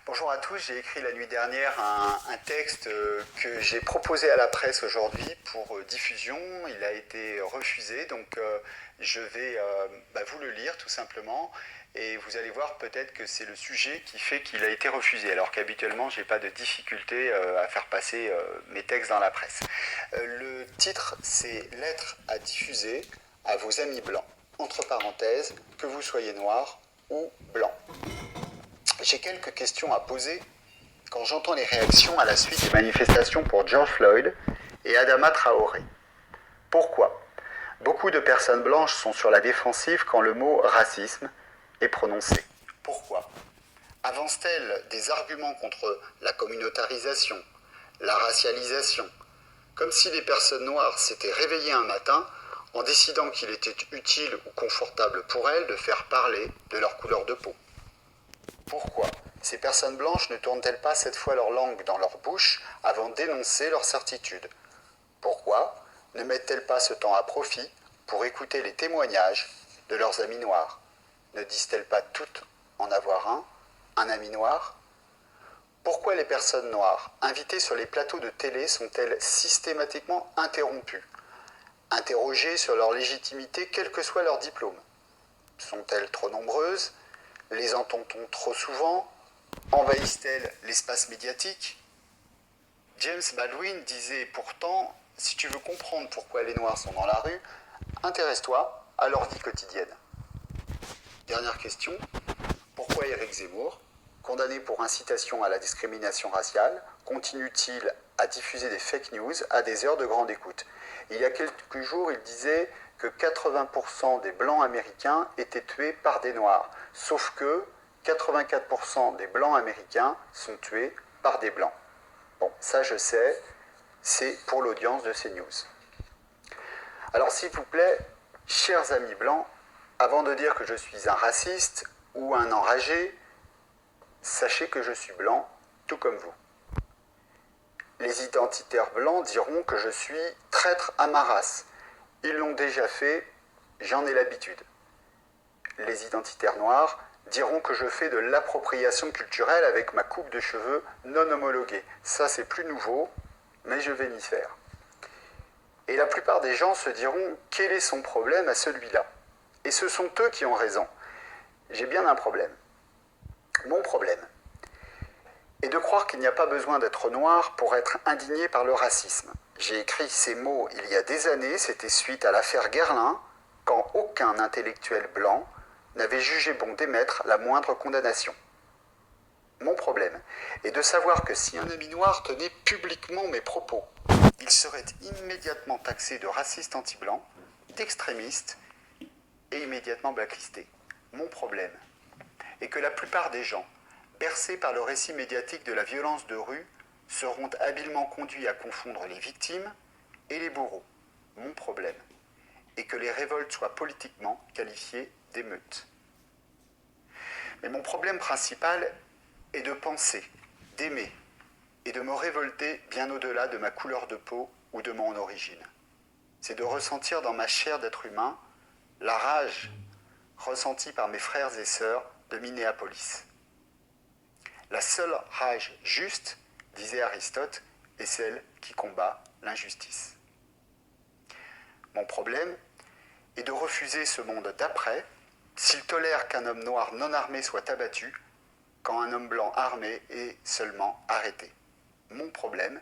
Bonjour à tous, j'ai écrit la nuit dernière un texte que j'ai proposé à la presse aujourd'hui pour diffusion. Il a été refusé, donc je vais vous le lire tout simplement. Et vous allez voir peut-être que c'est le sujet qui fait qu'il a été refusé, alors qu'habituellement je n'ai pas de difficulté à faire passer mes textes dans la presse. Le titre c'est Lettre à diffuser à vos amis blancs. Entre parenthèses, que vous soyez noir ou blanc. J'ai quelques questions à poser quand j'entends les réactions à la suite des manifestations pour George Floyd et Adama Traoré. Pourquoi ? Beaucoup de personnes blanches sont sur la défensive quand le mot racisme est prononcé. Pourquoi ? Avancent-elles des arguments contre la communautarisation, la racialisation, comme si les personnes noires s'étaient réveillées un matin en décidant qu'il était utile ou confortable pour elles de faire parler de leur couleur de peau. Pourquoi ces personnes blanches ne tournent-elles pas cette fois leur langue dans leur bouche avant d'énoncer leur certitude ? Pourquoi ne mettent-elles pas ce temps à profit pour écouter les témoignages de leurs amis noirs ? Ne disent-elles pas toutes en avoir un ami noir ? Pourquoi les personnes noires invitées sur les plateaux de télé sont-elles systématiquement interrompues, interrogées sur leur légitimité quel que soit leur diplôme ? Sont-elles trop nombreuses ? Les entend-on trop souvent ? Envahissent-elles l'espace médiatique ? James Baldwin disait pourtant, si tu veux comprendre pourquoi les Noirs sont dans la rue, intéresse-toi à leur vie quotidienne. Dernière question, pourquoi Éric Zemmour, condamné pour incitation à la discrimination raciale, continue-t-il à diffuser des fake news à des heures de grande écoute ? Il y a quelques jours, il disait que 80% des Blancs américains étaient tués par des Noirs, sauf que 84% des Blancs américains sont tués par des Blancs. Bon, ça je sais, c'est pour l'audience de CNews. Alors s'il vous plaît, chers amis blancs, avant de dire que je suis un raciste ou un enragé, sachez que je suis blanc, tout comme vous. Les identitaires blancs diront que je suis traître à ma race. Ils l'ont déjà fait, j'en ai l'habitude. Les identitaires noirs diront que je fais de l'appropriation culturelle avec ma coupe de cheveux non homologuée. Ça, c'est plus nouveau, mais je vais m'y faire. Et la plupart des gens se diront quel est son problème à celui-là. Et ce sont eux qui ont raison. J'ai bien un problème. Mon problème est de croire qu'il n'y a pas besoin d'être noir pour être indigné par le racisme. J'ai écrit ces mots il y a des années, c'était suite à l'affaire Guerlain, quand aucun intellectuel blanc n'avait jugé bon d'émettre la moindre condamnation. Mon problème est de savoir que si un ami noir tenait publiquement mes propos, il serait immédiatement taxé de raciste anti-blanc, d'extrémiste et immédiatement blacklisté. Mon problème est que la plupart des gens, bercés par le récit médiatique de la violence de rue, seront habilement conduits à confondre les victimes et les bourreaux. Mon problème est que les révoltes soient politiquement qualifiées d'émeutes. Mais mon problème principal est de penser, d'aimer et de me révolter bien au-delà de ma couleur de peau ou de mon origine. C'est de ressentir dans ma chair d'être humain la rage ressentie par mes frères et sœurs de Minneapolis. La seule rage juste, disait Aristote, est celle qui combat l'injustice. Mon problème est de refuser ce monde d'après s'il tolère qu'un homme noir non armé soit abattu quand un homme blanc armé est seulement arrêté. Mon problème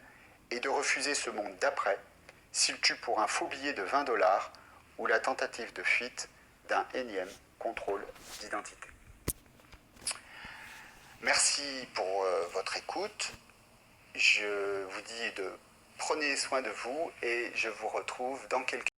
est de refuser ce monde d'après s'il tue pour un faux billet de $20 ou la tentative de fuite d'un énième contrôle d'identité. Merci pour votre écoute. Je vous dis de prenez soin de vous et je vous retrouve dans quelques